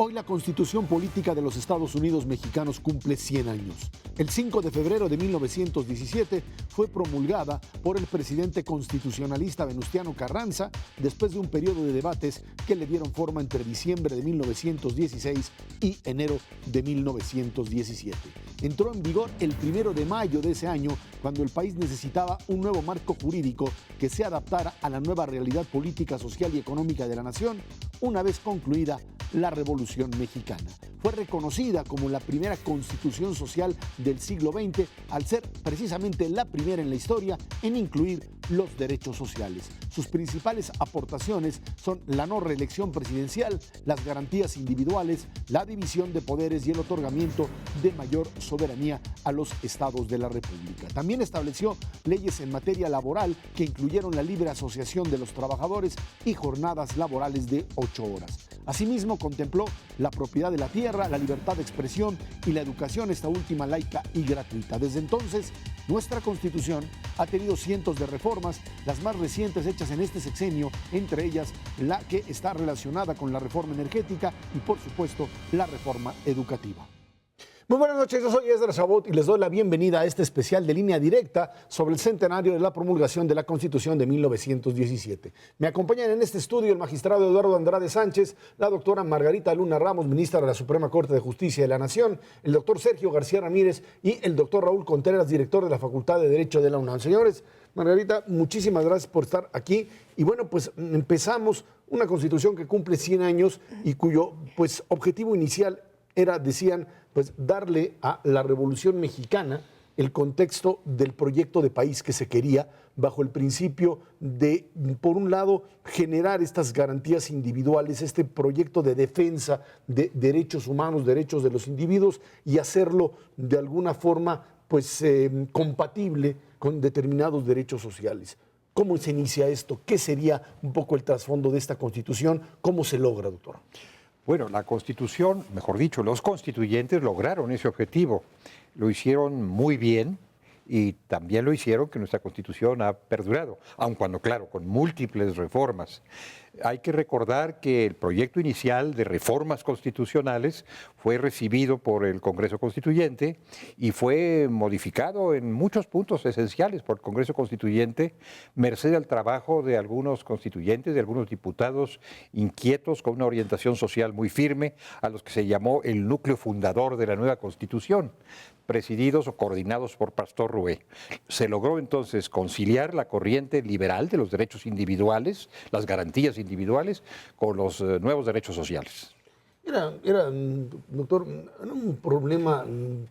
Hoy la Constitución Política de los Estados Unidos Mexicanos cumple 100 años. El 5 de febrero de 1917 fue promulgada por el presidente constitucionalista Venustiano Carranza después de un periodo de debates que le dieron forma entre diciembre de 1916 y enero de 1917. Entró en vigor el 1 de mayo de ese año, cuando el país necesitaba un nuevo marco jurídico que se adaptara a la nueva realidad política, social y económica de la nación, una vez concluida la Revolución Mexicana. Fue reconocida como la primera constitución social del siglo XX al ser precisamente la primera en la historia en incluir los derechos sociales. Sus principales aportaciones son la no reelección presidencial, las garantías individuales, la división de poderes y el otorgamiento de mayor soberanía a los estados de la República. También estableció leyes en materia laboral que incluyeron la libre asociación de los trabajadores y jornadas laborales de 8 horas. Asimismo, contempló la propiedad de la tierra, la libertad de expresión y la educación, esta última laica y gratuita. Desde entonces, nuestra Constitución ha tenido cientos de reformas, las más recientes hechas en este sexenio, entre ellas la que está relacionada con la reforma energética y, por supuesto, la reforma educativa. Muy buenas noches, yo soy Esdras Chabot y les doy la bienvenida a este especial de Línea Directa sobre el centenario de la promulgación de la Constitución de 1917. Me acompañan en este estudio el magistrado Eduardo Andrade Sánchez, la doctora Margarita Luna Ramos, ministra de la Suprema Corte de Justicia de la Nación, el doctor Sergio García Ramírez y el doctor Raúl Contreras, director de la Facultad de Derecho de la UNAM. Señores, Margarita, muchísimas gracias por estar aquí. Y bueno, pues empezamos una Constitución que cumple 100 años y cuyo pues objetivo inicial era, decían, pues darle a la Revolución Mexicana el contexto del proyecto de país que se quería bajo el principio de, por un lado, generar estas garantías individuales, este proyecto de defensa de derechos humanos, derechos de los individuos y hacerlo de alguna forma pues compatible con determinados derechos sociales. ¿Cómo se inicia esto? ¿Qué sería un poco el trasfondo de esta Constitución? ¿Cómo se logra, doctor? Bueno, la Constitución, mejor dicho, los constituyentes lograron ese objetivo. Lo hicieron muy bien y también lo hicieron que nuestra Constitución ha perdurado, aun cuando, claro, con múltiples reformas. Hay que recordar que el proyecto inicial de reformas constitucionales fue recibido por el Congreso Constituyente y fue modificado en muchos puntos esenciales por el Congreso Constituyente, merced al trabajo de algunos constituyentes, de algunos diputados inquietos con una orientación social muy firme, a los que se llamó el núcleo fundador de la nueva Constitución, presididos o coordinados por Pastor Rué. Se logró entonces conciliar la corriente liberal de los derechos individuales, las garantías individuales, con los nuevos derechos sociales. Doctor, era un problema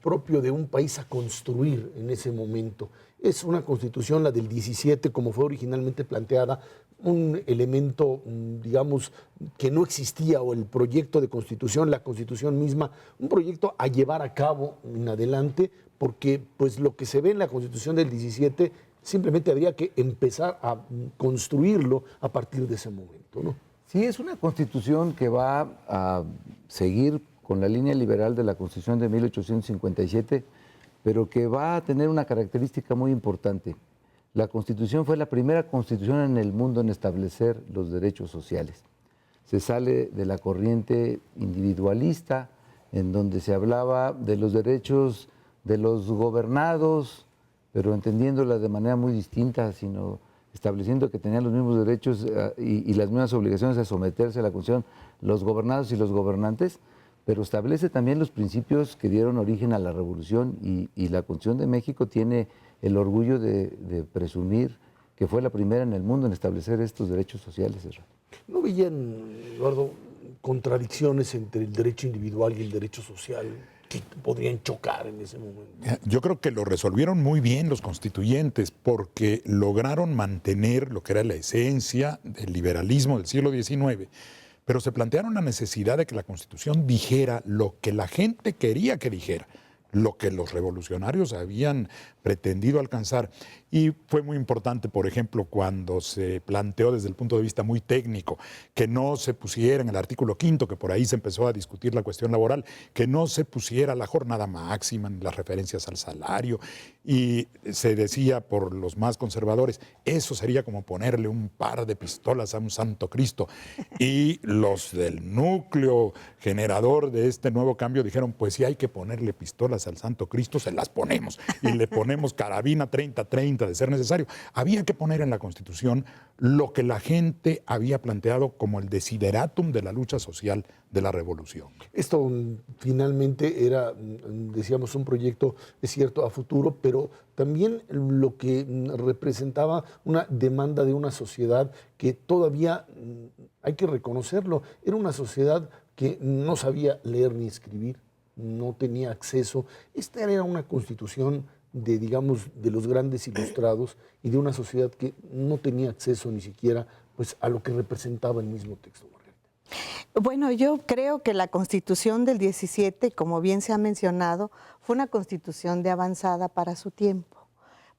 propio de un país a construir en ese momento. Es una Constitución, la del 17, como fue originalmente planteada, un elemento, digamos, que no existía, o el proyecto de Constitución, la Constitución misma, un proyecto a llevar a cabo en adelante, porque pues lo que se ve en la Constitución del 17 simplemente habría que empezar a construirlo a partir de ese momento, ¿no? Sí, es una Constitución que va a seguir con la línea liberal de la Constitución de 1857, pero que va a tener una característica muy importante. La Constitución fue la primera Constitución en el mundo en establecer los derechos sociales. Se sale de la corriente individualista, en donde se hablaba de los derechos de los gobernados, pero entendiéndola de manera muy distinta, sino estableciendo que tenían los mismos derechos y las mismas obligaciones a someterse a la Constitución los gobernados y los gobernantes, pero establece también los principios que dieron origen a la Revolución y la Constitución de México tiene el orgullo de presumir que fue la primera en el mundo en establecer estos derechos sociales. ¿No veían, Eduardo, contradicciones entre el derecho individual y el derecho social que podrían chocar en ese momento? Yo creo que lo resolvieron muy bien los constituyentes porque lograron mantener lo que era la esencia del liberalismo del siglo XIX, pero se plantearon la necesidad de que la Constitución dijera lo que la gente quería que dijera. lo que los revolucionarios habían pretendido alcanzar. Y fue muy importante, por ejemplo, cuando se planteó desde el punto de vista muy técnico que no se pusiera en el artículo 5º, que por ahí se empezó a discutir la cuestión laboral, que no se pusiera la jornada máxima ni las referencias al salario. Y se decía por los más conservadores, eso sería como ponerle un par de pistolas a un santo Cristo. Y los del núcleo generador de este nuevo cambio dijeron, pues si hay que ponerle pistolas al santo Cristo, se las ponemos. Y le ponemos carabina 30-30 de ser necesario. Había que poner en la Constitución lo que la gente había planteado como el desideratum de la lucha social de la revolución. Esto finalmente era, decíamos, un proyecto, es cierto, a futuro, pero también lo que representaba una demanda de una sociedad que todavía, hay que reconocerlo, era una sociedad que no sabía leer ni escribir, no tenía acceso. Esta era una constitución de, digamos, de los grandes ilustrados y de una sociedad que no tenía acceso ni siquiera pues, a lo que representaba el mismo texto. Bueno, yo creo que la Constitución del 17, como bien se ha mencionado, fue una constitución de avanzada para su tiempo.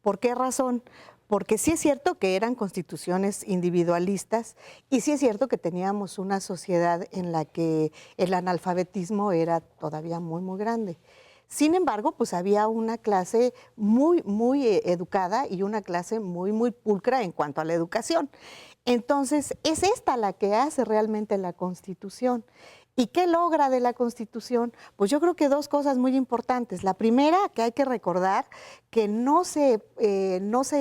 ¿Por qué razón? Porque sí es cierto que eran constituciones individualistas y sí es cierto que teníamos una sociedad en la que el analfabetismo era todavía muy, muy grande. Sin embargo, pues había una clase muy, muy educada y una clase muy, muy pulcra en cuanto a la educación. Entonces, es esta la que hace realmente la Constitución. ¿Y qué logra de la Constitución? Pues yo creo que dos cosas muy importantes. La primera, que hay que recordar, que no se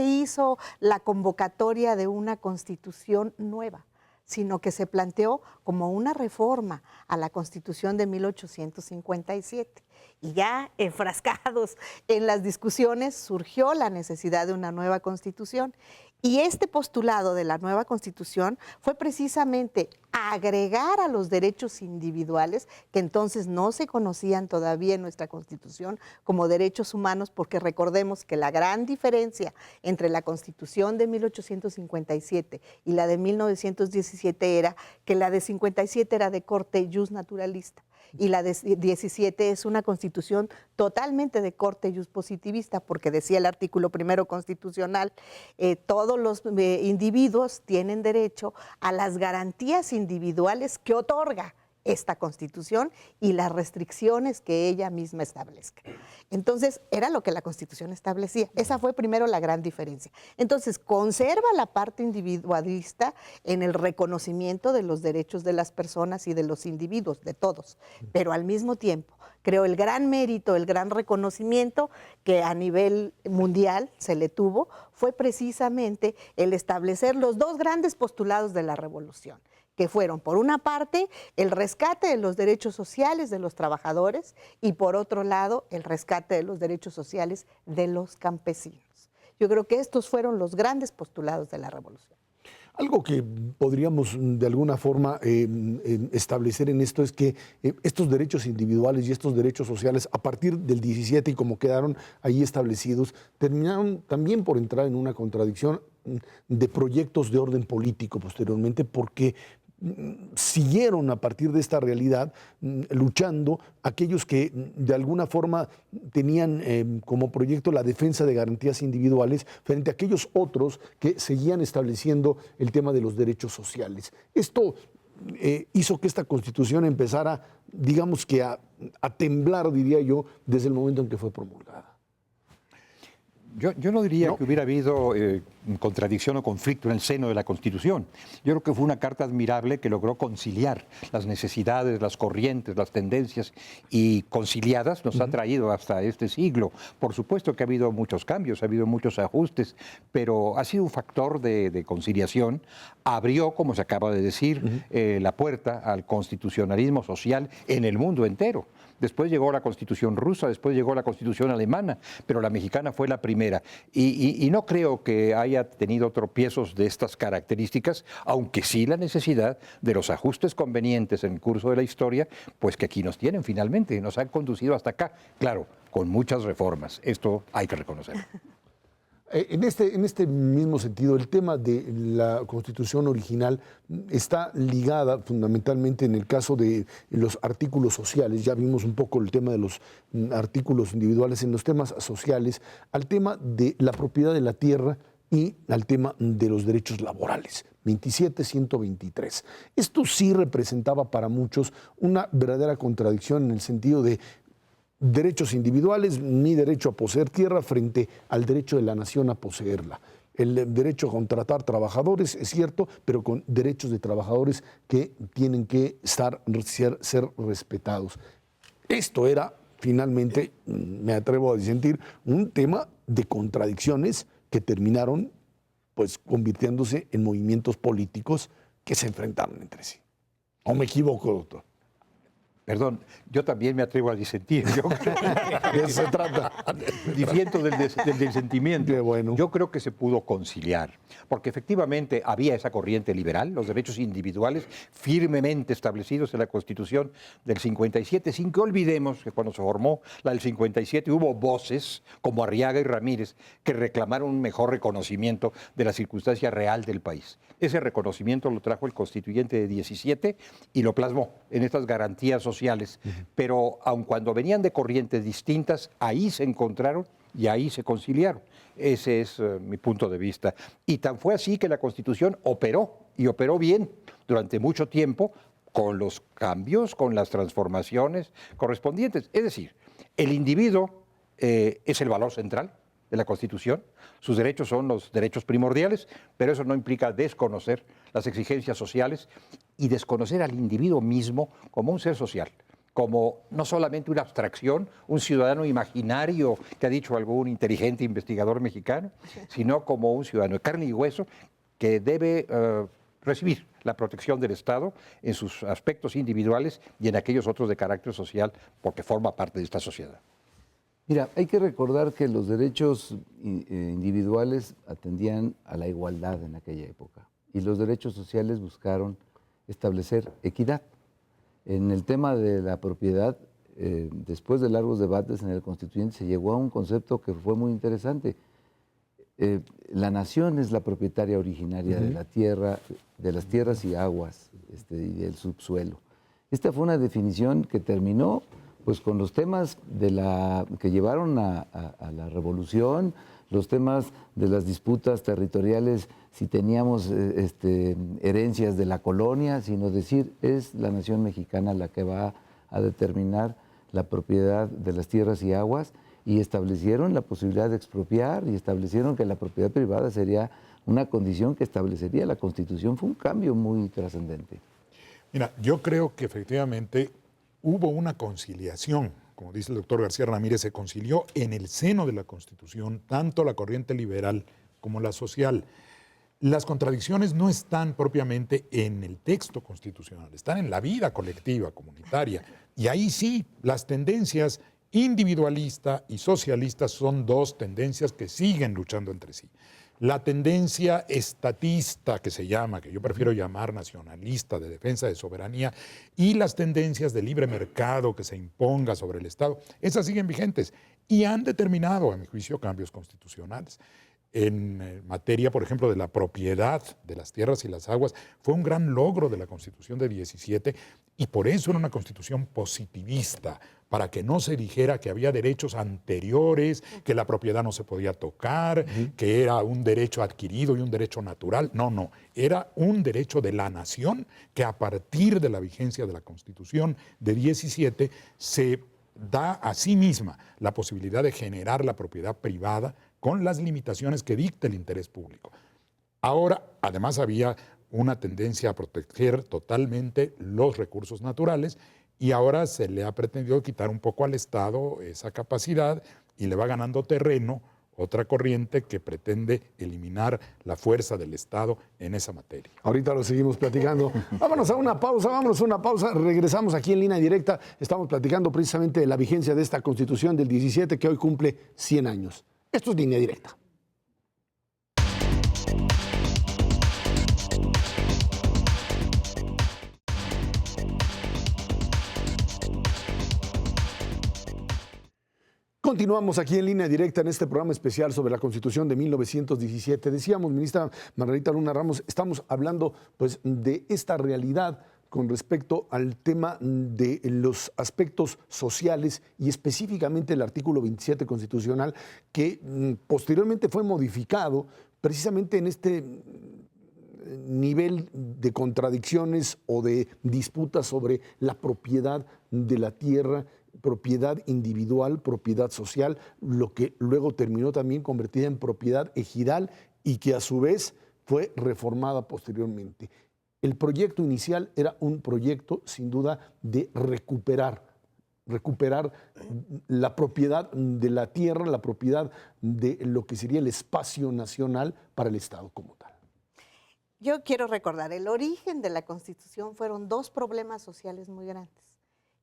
hizo la convocatoria de una Constitución nueva, sino que se planteó como una reforma a la Constitución de 1857. Y ya enfrascados en las discusiones surgió la necesidad de una nueva Constitución. Y este postulado de la nueva Constitución fue precisamente agregar a los derechos individuales, que entonces no se conocían todavía en nuestra Constitución como derechos humanos, porque recordemos que la gran diferencia entre la Constitución de 1857 y la de 1917 era que la de 57 era de corte jus naturalista. Y la de 17 es una constitución totalmente de corte jus positivista, porque decía el artículo 1 constitucional, todos los individuos tienen derecho a las garantías individuales que otorga esta Constitución y las restricciones que ella misma establezca. Entonces, era lo que la Constitución establecía. Esa fue primero la gran diferencia. Entonces, conserva la parte individualista en el reconocimiento de los derechos de las personas y de los individuos, de todos, pero al mismo tiempo, creo el gran mérito, el gran reconocimiento que a nivel mundial se le tuvo fue precisamente el establecer los dos grandes postulados de la revolución, que fueron, por una parte, el rescate de los derechos sociales de los trabajadores y, por otro lado, el rescate de los derechos sociales de los campesinos. Yo creo que estos fueron los grandes postulados de la revolución. Algo que podríamos de alguna forma establecer en esto es que estos derechos individuales y estos derechos sociales, a partir del 17 y como quedaron ahí establecidos, terminaron también por entrar en una contradicción de proyectos de orden político posteriormente, porque siguieron a partir de esta realidad luchando aquellos que de alguna forma tenían como proyecto la defensa de garantías individuales frente a aquellos otros que seguían estableciendo el tema de los derechos sociales. Esto hizo que esta Constitución empezara, digamos que a temblar, diría yo, desde el momento en que fue promulgada. Yo no diría que hubiera habido contradicción o conflicto en el seno de la Constitución. Yo creo que fue una carta admirable que logró conciliar las necesidades, las corrientes, las tendencias, y conciliadas nos ha traído hasta este siglo. Por supuesto que ha habido muchos cambios, ha habido muchos ajustes, pero ha sido un factor de conciliación. Abrió, como se acaba de decir, la puerta al constitucionalismo social en el mundo entero. Después llegó la Constitución rusa, después llegó la Constitución alemana, pero la mexicana fue la primera. Y no creo que haya tenido tropiezos de estas características, aunque sí la necesidad de los ajustes convenientes en el curso de la historia, pues que aquí nos tienen finalmente, nos han conducido hasta acá. Claro, con muchas reformas. Esto hay que reconocerlo. En este mismo sentido, el tema de la Constitución original está ligada fundamentalmente en el caso de los artículos sociales. Ya vimos un poco el tema de los artículos individuales en los temas sociales, al tema de la propiedad de la tierra y al tema de los derechos laborales. 27-123. Esto sí representaba para muchos una verdadera contradicción en el sentido de derechos individuales, mi derecho a poseer tierra frente al derecho de la nación a poseerla. El derecho a contratar trabajadores, es cierto, pero con derechos de trabajadores que tienen que ser respetados. Esto era, finalmente, me atrevo a disentir, un tema de contradicciones que terminaron pues convirtiéndose en movimientos políticos que se enfrentaron entre sí. ¿O me equivoco, doctor? Perdón, yo también me atrevo a disentir. Yo creo De eso se trata. diciendo del disentimiento. Qué bueno. Yo creo que se pudo conciliar, porque efectivamente había esa corriente liberal, los derechos individuales firmemente establecidos en la Constitución del 57, sin que olvidemos que cuando se formó la del 57 hubo voces como Arriaga y Ramírez que reclamaron un mejor reconocimiento de la circunstancia real del país. Ese reconocimiento lo trajo el constituyente de 17 y lo plasmó en estas garantías sociales. Pero aun cuando venían de corrientes distintas, ahí se encontraron y ahí se conciliaron. Ese es mi punto de vista. Y tan fue así que la Constitución operó, y operó bien durante mucho tiempo, con los cambios, con las transformaciones correspondientes. Es decir, el individuo es el valor central de la Constitución, sus derechos son los derechos primordiales, pero eso no implica desconocer las exigencias sociales y desconocer al individuo mismo como un ser social, como no solamente una abstracción, un ciudadano imaginario, que ha dicho algún inteligente investigador mexicano, sino como un ciudadano de carne y hueso que debe recibir la protección del Estado en sus aspectos individuales y en aquellos otros de carácter social, porque forma parte de esta sociedad. Mira, hay que recordar que los derechos individuales atendían a la igualdad en aquella época y los derechos sociales buscaron establecer equidad. En el tema de la propiedad, después de largos debates en el constituyente, se llegó a un concepto que fue muy interesante. La nación es la propietaria originaria de la tierra, de las tierras y aguas y del subsuelo. Esta fue una definición que terminó pues con los temas que llevaron a la revolución, los temas de las disputas territoriales, si teníamos herencias de la colonia, sino decir, es la nación mexicana la que va a determinar la propiedad de las tierras y aguas, y establecieron la posibilidad de expropiar y establecieron que la propiedad privada sería una condición que establecería la Constitución. Fue un cambio muy trascendente. Mira, yo creo que efectivamente hubo una conciliación, como dice el doctor García Ramírez, se concilió en el seno de la Constitución, tanto la corriente liberal como la social. Las contradicciones no están propiamente en el texto constitucional, están en la vida colectiva, comunitaria. Y ahí sí, las tendencias individualista y socialista son dos tendencias que siguen luchando entre sí. La tendencia estatista, que se llama, que yo prefiero llamar nacionalista, de defensa de soberanía, y las tendencias de libre mercado que se imponga sobre el Estado, esas siguen vigentes y han determinado, a mi juicio, cambios constitucionales. En materia, por ejemplo, de la propiedad de las tierras y las aguas, fue un gran logro de la Constitución de 17 y por eso era una Constitución positivista, para que no se dijera que había derechos anteriores, que la propiedad no se podía tocar, que era un derecho adquirido y un derecho natural. No, era un derecho de la nación que a partir de la vigencia de la Constitución de 17 se da a sí misma la posibilidad de generar la propiedad privada con las limitaciones que dicta el interés público. Ahora, además, había una tendencia a proteger totalmente los recursos naturales y ahora se le ha pretendido quitar un poco al Estado esa capacidad y le va ganando terreno otra corriente que pretende eliminar la fuerza del Estado en esa materia. Ahorita lo seguimos platicando. Vámonos a una pausa, regresamos aquí en Línea Directa. Estamos platicando precisamente de la vigencia de esta Constitución del 17 que hoy cumple 100 años. Esto es Línea Directa. Continuamos aquí en Línea Directa en este programa especial sobre la Constitución de 1917. Decíamos, ministra Margarita Luna Ramos, estamos hablando pues, de esta realidad con respecto al tema de los aspectos sociales y específicamente el artículo 27 constitucional que posteriormente fue modificado precisamente en este nivel de contradicciones o de disputas sobre la propiedad de la tierra, propiedad individual, propiedad social, lo que luego terminó también convertida en propiedad ejidal y que a su vez fue reformada posteriormente. El proyecto inicial era un proyecto sin duda de recuperar la propiedad de la tierra, la propiedad de lo que sería el espacio nacional para el Estado como tal. Yo quiero recordar, el origen de la Constitución fueron dos problemas sociales muy grandes,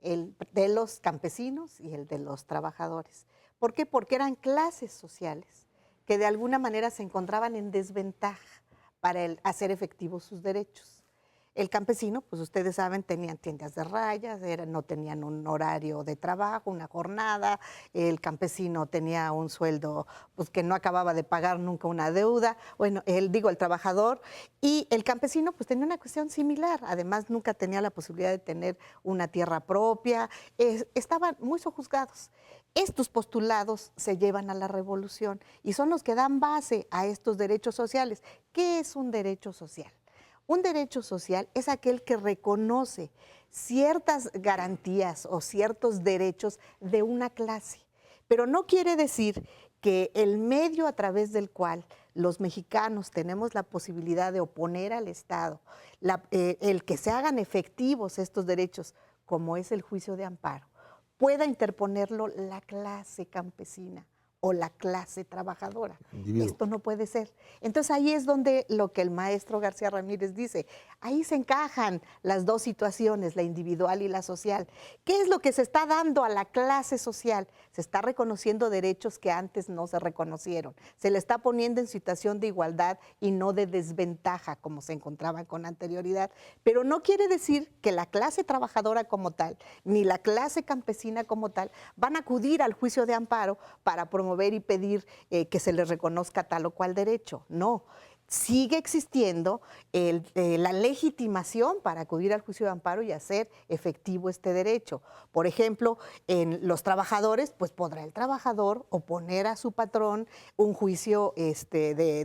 el de los campesinos y el de los trabajadores. ¿Por qué? Porque eran clases sociales que de alguna manera se encontraban en desventaja para hacer efectivos sus derechos. El campesino, pues ustedes saben, tenían tiendas de rayas, no tenían un horario de trabajo, una jornada. El campesino tenía un sueldo pues, que no acababa de pagar nunca una deuda. Bueno, el trabajador. Y el campesino pues tenía una cuestión similar. Además, nunca tenía la posibilidad de tener una tierra propia. Estaban muy sojuzgados. Estos postulados se llevan a la revolución y son los que dan base a estos derechos sociales. ¿Qué es un derecho social? Un derecho social es aquel que reconoce ciertas garantías o ciertos derechos de una clase, pero no quiere decir que el medio a través del cual los mexicanos tenemos la posibilidad de oponer al Estado, el que se hagan efectivos estos derechos, como es el juicio de amparo, pueda interponerlo la clase campesina o la clase trabajadora. Esto no puede ser. Entonces ahí es donde lo que el maestro García Ramírez dice, ahí se encajan las dos situaciones, la individual y la social. ¿Qué es lo que se está dando a la clase social? Se está reconociendo derechos que antes no se reconocieron. Se le está poniendo en situación de igualdad y no de desventaja como se encontraban con anterioridad. Pero no quiere decir que la clase trabajadora como tal, ni la clase campesina como tal, van a acudir al juicio de amparo para promover y pedir que se les reconozca tal o cual derecho. No, sigue existiendo la legitimación para acudir al juicio de amparo y hacer efectivo este derecho. Por ejemplo, en los trabajadores, pues podrá el trabajador oponer a su patrón un juicio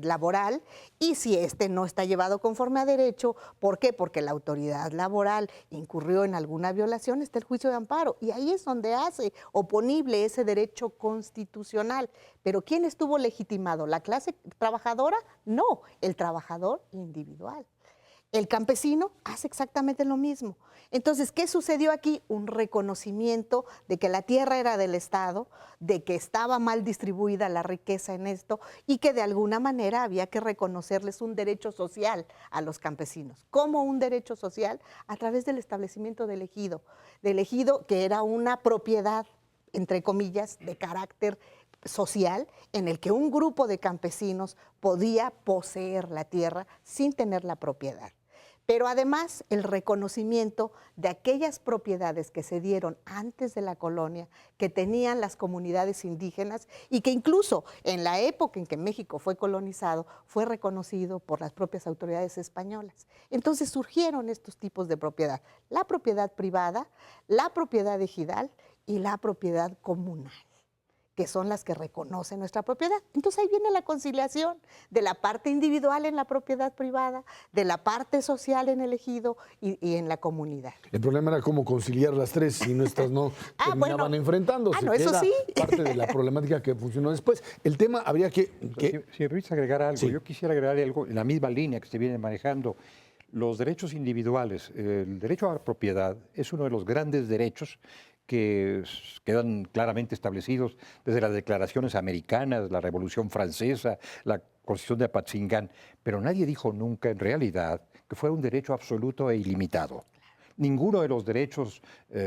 laboral y si no está llevado conforme a derecho, ¿por qué? Porque la autoridad laboral incurrió en alguna violación, está el juicio de amparo y ahí es donde hace oponible ese derecho constitucional. Pero ¿quién estuvo legitimado? ¿La clase trabajadora? No, el trabajador individual. El campesino hace exactamente lo mismo. Entonces, ¿qué sucedió aquí? Un reconocimiento de que la tierra era del Estado, de que estaba mal distribuida la riqueza en esto y que de alguna manera había que reconocerles un derecho social a los campesinos. ¿Cómo un derecho social? A través del establecimiento del ejido que era una propiedad, entre comillas, de carácter social en el que un grupo de campesinos podía poseer la tierra sin tener la propiedad. Pero además el reconocimiento de aquellas propiedades que se dieron antes de la colonia, que tenían las comunidades indígenas y que incluso en la época en que México fue colonizado fue reconocido por las propias autoridades españolas. Entonces surgieron estos tipos de propiedad, la propiedad privada, la propiedad ejidal y la propiedad comunal, que son las que reconocen nuestra propiedad. Entonces ahí viene la conciliación de la parte individual en la propiedad privada, de la parte social en el ejido y en la comunidad. El problema era cómo conciliar las tres si nuestras no terminaban enfrentándose. No, eso sí. Parte de la problemática que funcionó después. El tema habría que... Si me permites agregar algo, Sí. yo quisiera agregar algo en la misma línea que se viene manejando. Los derechos individuales, el derecho a la propiedad es uno de los grandes derechos que quedan claramente establecidos desde las declaraciones americanas, la Revolución Francesa, la Constitución de Apatzingán, pero nadie dijo nunca en realidad que fuera un derecho absoluto e ilimitado. Ninguno de los derechos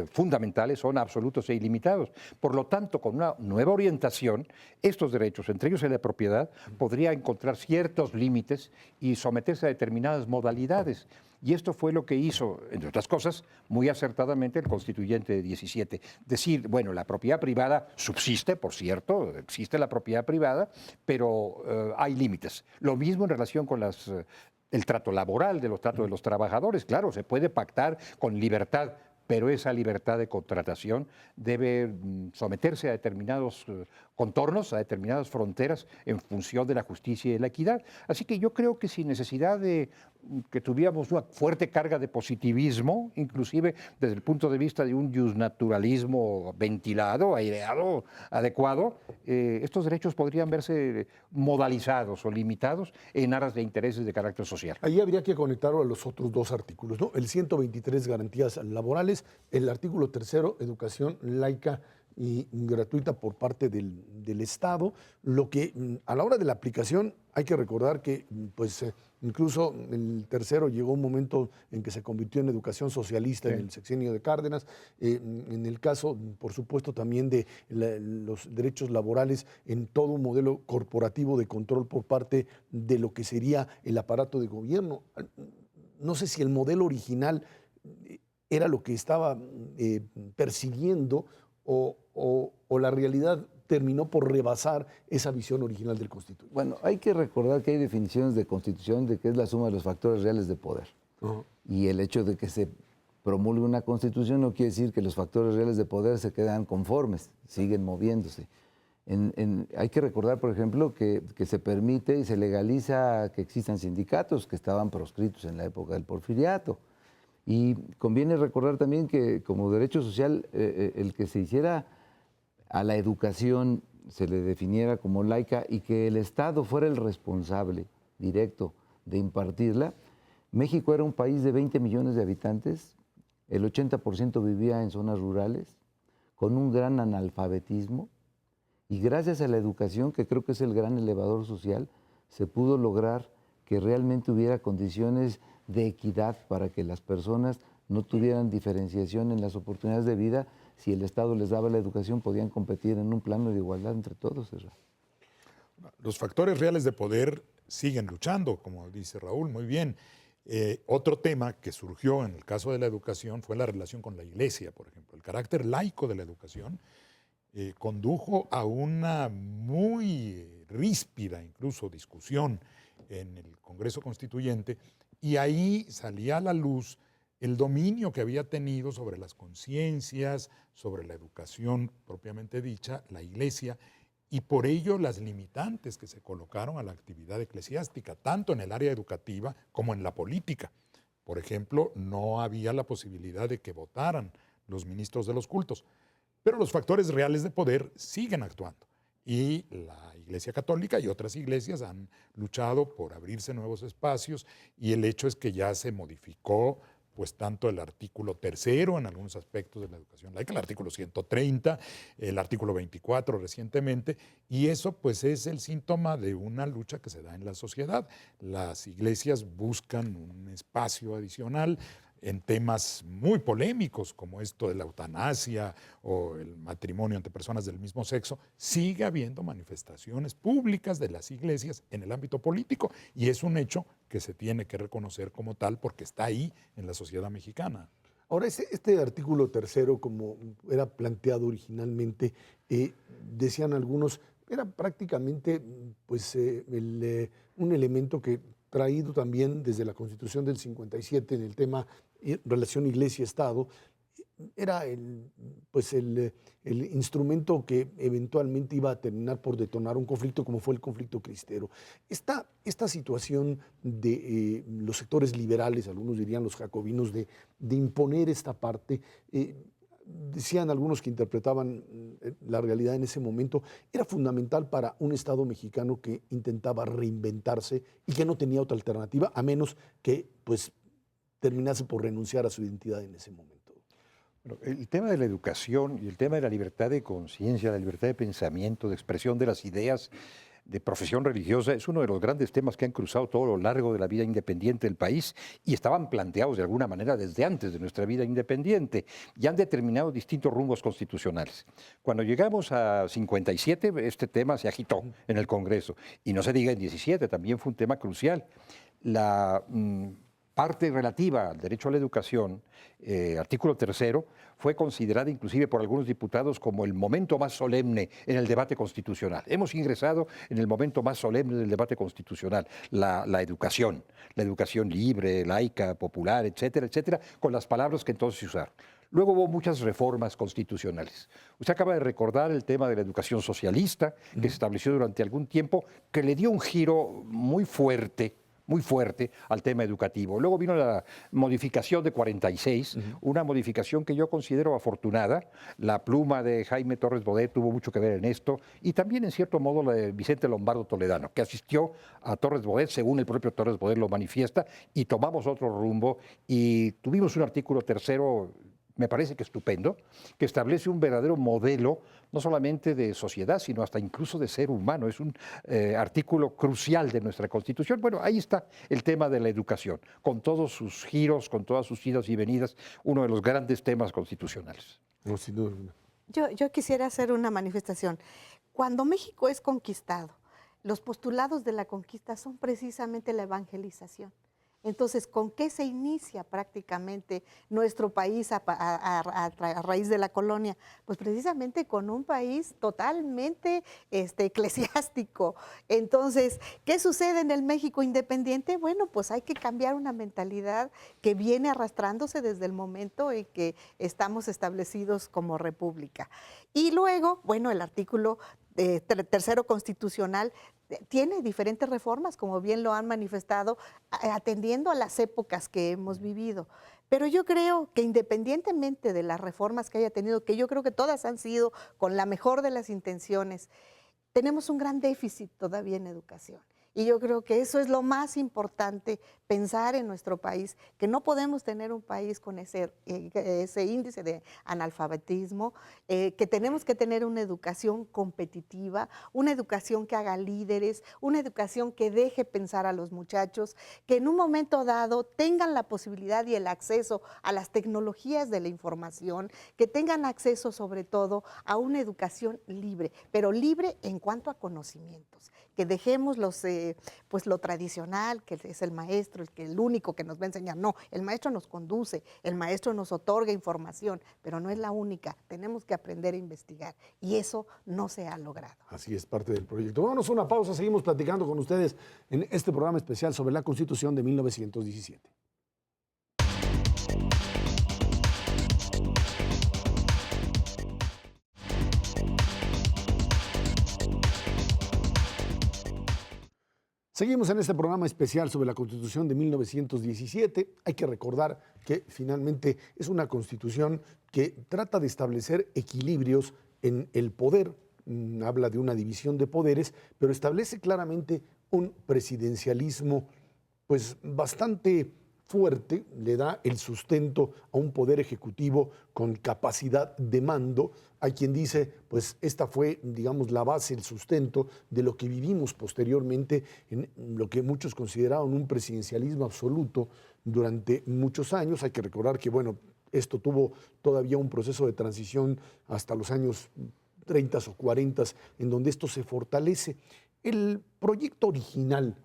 fundamentales son absolutos e ilimitados. Por lo tanto, con una nueva orientación, estos derechos, entre ellos el de propiedad, podría encontrar ciertos límites y someterse a determinadas modalidades. Y esto fue lo que hizo, entre otras cosas, muy acertadamente el constituyente de 17. Decir, bueno, la propiedad privada subsiste, por cierto, existe la propiedad privada, pero hay límites. Lo mismo en relación con el trato laboral, de los tratos de los trabajadores. Claro, se puede pactar con libertad, pero esa libertad de contratación debe someterse a determinados contornos, a determinadas fronteras en función de la justicia y de la equidad. Así que yo creo que sin necesidad de que tuviéramos una fuerte carga de positivismo, inclusive desde el punto de vista de un justnaturalismo ventilado, aireado, adecuado, estos derechos podrían verse modalizados o limitados en aras de intereses de carácter social. Ahí habría que conectarlo a los otros dos artículos, ¿no? El 123, garantías laborales, el artículo 3, educación laica y gratuita por parte del Estado, lo que a la hora de la aplicación hay que recordar que pues incluso el 3 llegó un momento en que se convirtió en educación socialista en el sexenio de Cárdenas, en el caso por supuesto también de los derechos laborales en todo un modelo corporativo de control por parte de lo que sería el aparato de gobierno. No sé si el modelo original era lo que estaba persiguiendo o la realidad terminó por rebasar esa visión original del constituyente. Bueno, hay que recordar que hay definiciones de constitución de que es la suma de los factores reales de poder. Y el hecho de que se promulgue una constitución no quiere decir que los factores reales de poder se quedan conformes, siguen moviéndose. Hay que recordar, por ejemplo, que se permite y se legaliza que existan sindicatos que estaban proscritos en la época del porfiriato. Y conviene recordar también que como derecho social, el que se hiciera a la educación, se le definiera como laica y que el Estado fuera el responsable directo de impartirla. México era un país de 20 millones de habitantes, el 80% vivía en zonas rurales, con un gran analfabetismo, y gracias a la educación, que creo que es el gran elevador social, se pudo lograr que realmente hubiera condiciones de equidad para que las personas no tuvieran diferenciación en las oportunidades de vida. Si el Estado les daba la educación, podían competir en un plano de igualdad entre todos. Los factores reales de poder siguen luchando, como dice Raúl, muy bien. Otro tema que surgió en el caso de la educación fue la relación con la Iglesia, por ejemplo. El carácter laico de la educación condujo a una muy ríspida, incluso, discusión en el Congreso Constituyente, y ahí salía a la luz el dominio que había tenido sobre las conciencias, sobre la educación propiamente dicha, la Iglesia, y por ello las limitantes que se colocaron a la actividad eclesiástica, tanto en el área educativa como en la política. Por ejemplo, no había la posibilidad de que votaran los ministros de los cultos, pero los factores reales de poder siguen actuando. Y la Iglesia Católica y otras iglesias han luchado por abrirse nuevos espacios, y el hecho es que ya se modificó pues tanto el artículo 3 en algunos aspectos de la educación laica, el artículo 130, el artículo 24 recientemente, y eso pues es el síntoma de una lucha que se da en la sociedad. Las iglesias buscan un espacio adicional en temas muy polémicos como esto de la eutanasia o el matrimonio entre personas del mismo sexo. Sigue habiendo manifestaciones públicas de las iglesias en el ámbito político, y es un hecho que se tiene que reconocer como tal porque está ahí en la sociedad mexicana. Ahora, este artículo 3, como era planteado originalmente, decían algunos, era prácticamente pues, un elemento que traído también desde la Constitución del 57 en el tema relación Iglesia-Estado, era el instrumento que eventualmente iba a terminar por detonar un conflicto como fue el conflicto cristero. Esta situación de los sectores liberales, algunos dirían los jacobinos, de imponer esta parte, decían algunos que interpretaban la realidad en ese momento, era fundamental para un Estado mexicano que intentaba reinventarse y que no tenía otra alternativa, a menos que pues, terminase por renunciar a su identidad en ese momento. Bueno, el tema de la educación y el tema de la libertad de conciencia, la libertad de pensamiento, de expresión de las ideas, de profesión religiosa es uno de los grandes temas que han cruzado todo lo largo de la vida independiente del país y estaban planteados de alguna manera desde antes de nuestra vida independiente y han determinado distintos rumbos constitucionales. Cuando llegamos a 57, este tema se agitó en el Congreso y no se diga en 17, también fue un tema crucial. La parte relativa al derecho a la educación, artículo 3º, fue considerada inclusive por algunos diputados como el momento más solemne en el debate constitucional. Hemos ingresado en el momento más solemne del debate constitucional, la educación libre, laica, popular, etcétera, etcétera, con las palabras que entonces se usaron. Luego hubo muchas reformas constitucionales. Usted acaba de recordar el tema de la educación socialista, que se estableció durante algún tiempo, que le dio un giro muy fuerte al tema educativo. Luego vino la modificación de 46, una modificación que yo considero afortunada. La pluma de Jaime Torres Bodet tuvo mucho que ver en esto y también en cierto modo la de Vicente Lombardo Toledano, que asistió a Torres Bodet, según el propio Torres Bodet lo manifiesta, y tomamos otro rumbo y tuvimos un artículo 3º, me parece que estupendo, que establece un verdadero modelo, no solamente de sociedad, sino hasta incluso de ser humano. Es un artículo crucial de nuestra Constitución. Bueno, ahí está el tema de la educación, con todos sus giros, con todas sus idas y venidas, uno de los grandes temas constitucionales. No, sin duda. Yo quisiera hacer una manifestación. Cuando México es conquistado, los postulados de la conquista son precisamente la evangelización. Entonces, ¿con qué se inicia prácticamente nuestro país a raíz de la colonia? Pues precisamente con un país totalmente eclesiástico. Entonces, ¿qué sucede en el México independiente? Bueno, pues hay que cambiar una mentalidad que viene arrastrándose desde el momento en que estamos establecidos como república. Y luego, bueno, el artículo 3º constitucional tiene diferentes reformas, como bien lo han manifestado, atendiendo a las épocas que hemos vivido. Pero yo creo que independientemente de las reformas que haya tenido, que yo creo que todas han sido con la mejor de las intenciones, tenemos un gran déficit todavía en educación. Y yo creo que eso es lo más importante, pensar en nuestro país, que no podemos tener un país con ese índice de analfabetismo, que tenemos que tener una educación competitiva, una educación que haga líderes, una educación que deje pensar a los muchachos, que en un momento dado tengan la posibilidad y el acceso a las tecnologías de la información, que tengan acceso sobre todo a una educación libre, pero libre en cuanto a conocimientos, que dejemos pues lo tradicional, que es el maestro, el único que nos va a enseñar. No, el maestro nos conduce, el maestro nos otorga información, pero no es la única. Tenemos que aprender a investigar y eso no se ha logrado. Así es, parte del proyecto. Vámonos a una pausa, seguimos platicando con ustedes en este programa especial sobre la Constitución de 1917. Seguimos en este programa especial sobre la Constitución de 1917. Hay que recordar que finalmente es una Constitución que trata de establecer equilibrios en el poder. Habla de una división de poderes, pero establece claramente un presidencialismo pues bastante fuerte, le da el sustento a un poder ejecutivo con capacidad de mando. Hay quien dice, pues esta fue, digamos, la base, el sustento de lo que vivimos posteriormente en lo que muchos consideraron un presidencialismo absoluto durante muchos años. Hay que recordar que, bueno, esto tuvo todavía un proceso de transición hasta los años 30 o 40, en donde esto se fortalece. El proyecto original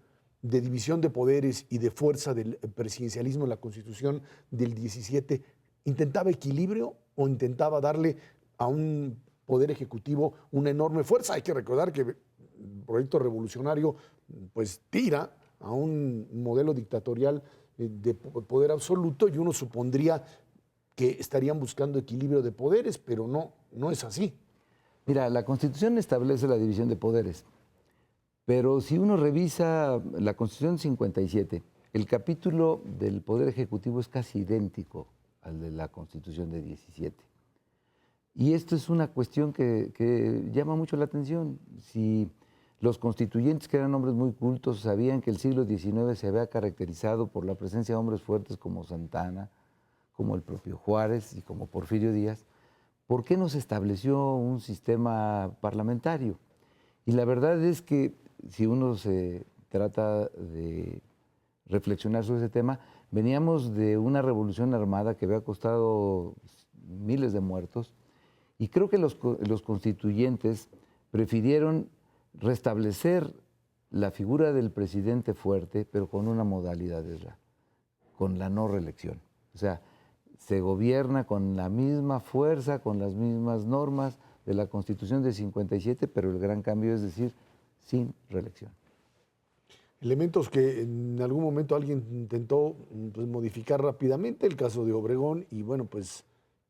de división de poderes y de fuerza del presidencialismo en la Constitución del 17, ¿intentaba equilibrio o intentaba darle a un poder ejecutivo una enorme fuerza? Hay que recordar que el proyecto revolucionario pues tira a un modelo dictatorial de poder absoluto y uno supondría que estarían buscando equilibrio de poderes, pero no es así. Mira, la Constitución establece la división de poderes. Pero si uno revisa la Constitución 57, el capítulo del Poder Ejecutivo es casi idéntico al de la Constitución de 17. Y esto es una cuestión que llama mucho la atención. Si los constituyentes, que eran hombres muy cultos, sabían que el siglo XIX se había caracterizado por la presencia de hombres fuertes como Santana, como el propio Juárez y como Porfirio Díaz, ¿por qué no se estableció un sistema parlamentario? Y la verdad es que si uno se trata de reflexionar sobre ese tema, veníamos de una revolución armada que había costado miles de muertos, y creo que los constituyentes prefirieron restablecer la figura del presidente fuerte, pero con una modalidad, con la no reelección. O sea, se gobierna con la misma fuerza, con las mismas normas de la Constitución de 57, pero el gran cambio es decir, sin reelección. Elementos que en algún momento alguien intentó pues, modificar rápidamente, el caso de Obregón, y bueno, pues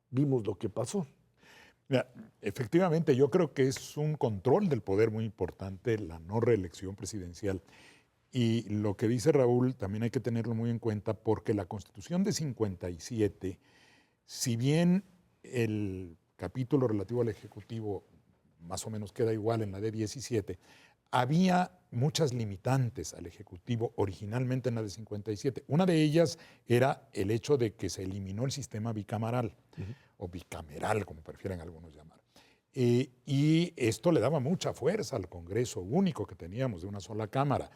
vimos lo que pasó. Mira, efectivamente, yo creo que es un control del poder muy importante la no reelección presidencial. Y lo que dice Raúl también hay que tenerlo muy en cuenta porque la Constitución de 57, si bien el capítulo relativo al Ejecutivo más o menos queda igual en la de 17, había muchas limitantes al Ejecutivo originalmente en la de 57. Una de ellas era el hecho de que se eliminó el sistema bicameral, o bicameral, como prefieren algunos llamar. Y esto le daba mucha fuerza al Congreso único que teníamos de una sola Cámara.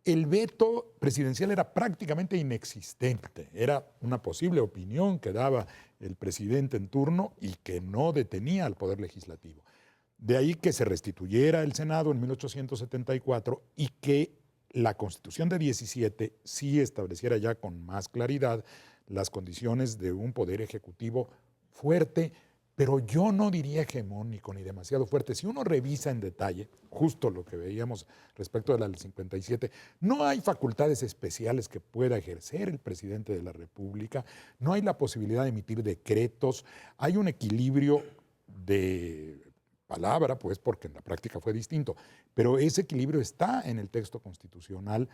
El veto presidencial era prácticamente inexistente, era una posible opinión que daba el presidente en turno y que no detenía al Poder Legislativo. De ahí que se restituyera el Senado en 1874 y que la Constitución de 17 sí estableciera ya con más claridad las condiciones de un poder ejecutivo fuerte, pero yo no diría hegemónico ni demasiado fuerte. Si uno revisa en detalle, justo lo que veíamos respecto de la del 57, no hay facultades especiales que pueda ejercer el presidente de la República, no hay la posibilidad de emitir decretos, hay un equilibrio de palabra, pues porque en la práctica fue distinto, pero ese equilibrio está en el texto constitucional.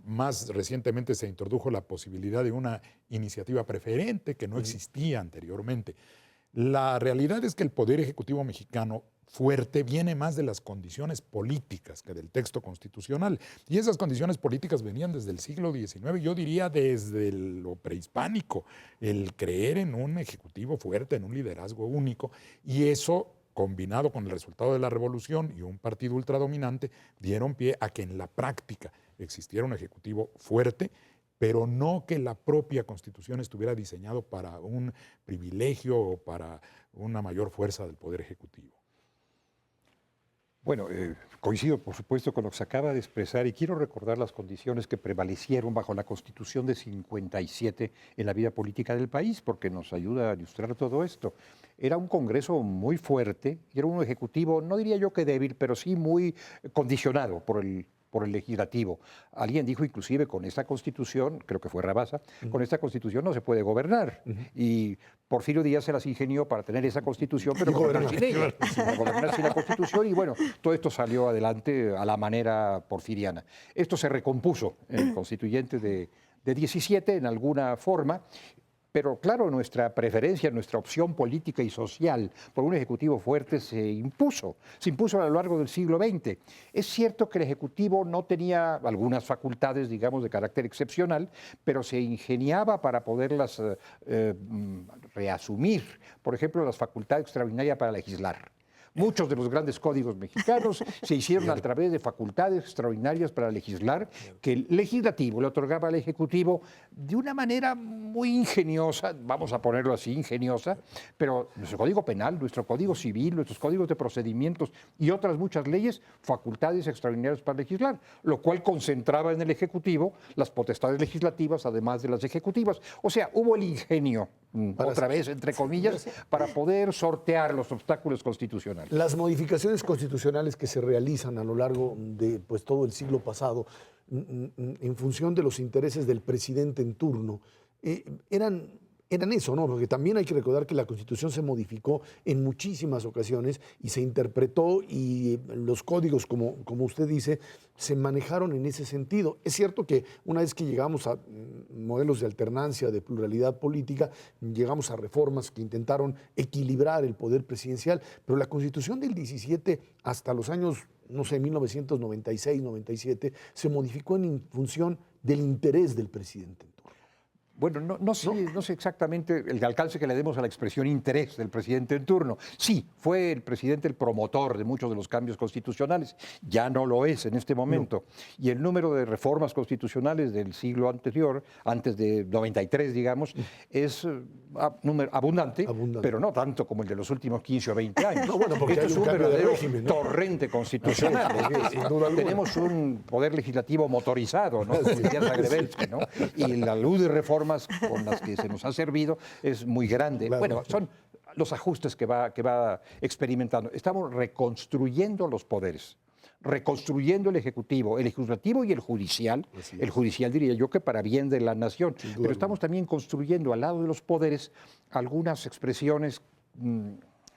Más recientemente se introdujo la posibilidad de una iniciativa preferente que no existía anteriormente. La realidad es que el Poder Ejecutivo mexicano fuerte viene más de las condiciones políticas que del texto constitucional. Y esas condiciones políticas venían desde el siglo XIX, yo diría desde lo prehispánico, el creer en un ejecutivo fuerte, en un liderazgo único, y eso, combinado con el resultado de la revolución y un partido ultradominante, dieron pie a que en la práctica existiera un ejecutivo fuerte, pero no que la propia Constitución estuviera diseñado para un privilegio o para una mayor fuerza del Poder Ejecutivo. Bueno, coincido por supuesto con lo que se acaba de expresar y quiero recordar las condiciones que prevalecieron bajo la Constitución de 57 en la vida política del país, porque nos ayuda a ilustrar todo esto. Era un Congreso muy fuerte y era un Ejecutivo, no diría yo que débil, pero sí muy condicionado por el legislativo. Alguien dijo inclusive con esta Constitución, creo que fue Rabasa, con esta Constitución no se puede gobernar. Y Porfirio Díaz se las ingenió para tener esa Constitución, pero gobernar sin ella, gobernar sin la Constitución, y bueno, todo esto salió adelante a la manera porfiriana. Esto se recompuso en el constituyente de 17 en alguna forma. Pero claro, nuestra preferencia, nuestra opción política y social por un Ejecutivo fuerte se impuso a lo largo del siglo XX. Es cierto que el Ejecutivo no tenía algunas facultades, digamos, de carácter excepcional, pero se ingeniaba para poderlas reasumir. Por ejemplo, las facultades extraordinarias para legislar. Muchos de los grandes códigos mexicanos se hicieron a través de facultades extraordinarias para legislar, que el legislativo le otorgaba al ejecutivo de una manera muy ingeniosa, vamos a ponerlo así, ingeniosa, pero nuestro código penal, nuestro código civil, nuestros códigos de procedimientos y otras muchas leyes, facultades extraordinarias para legislar, lo cual concentraba en el ejecutivo las potestades legislativas, además de las ejecutivas. O sea, hubo el ingenio, otra vez, entre comillas, para poder sortear los obstáculos constitucionales. Las modificaciones constitucionales que se realizan a lo largo de pues, todo el siglo pasado, en función de los intereses del presidente en turno, eran eso, ¿no? Porque también hay que recordar que la Constitución se modificó en muchísimas ocasiones y se interpretó y los códigos, como usted dice, se manejaron en ese sentido. Es cierto que una vez que llegamos a modelos de alternancia, de pluralidad política, llegamos a reformas que intentaron equilibrar el poder presidencial, pero la Constitución del 17 hasta los años, no sé, 1996, 97, se modificó en función del interés del presidente en turno. Bueno, no sé exactamente el alcance que le demos a la expresión interés del presidente en turno. Sí, fue el presidente el promotor de muchos de los cambios constitucionales. Ya no lo es en este momento. No. Y el número de reformas constitucionales del siglo anterior, antes de 93, digamos, es abundante, pero no tanto como el de los últimos 15 o 20 años. No, bueno, porque esto hay es un un cambio de verdadero régimen, ¿no? torrente constitucional. Tenemos un poder legislativo motorizado, ¿no? Como decía Zagrebelsky, ¿no? Y la luz de reformas con las que se nos ha servido es muy grande. Claro. Bueno, son los ajustes que va experimentando. Estamos reconstruyendo los poderes, reconstruyendo el Ejecutivo, el Legislativo y el Judicial. El Judicial, diría yo, que para bien de la nación. Pero estamos también construyendo al lado de los poderes algunas expresiones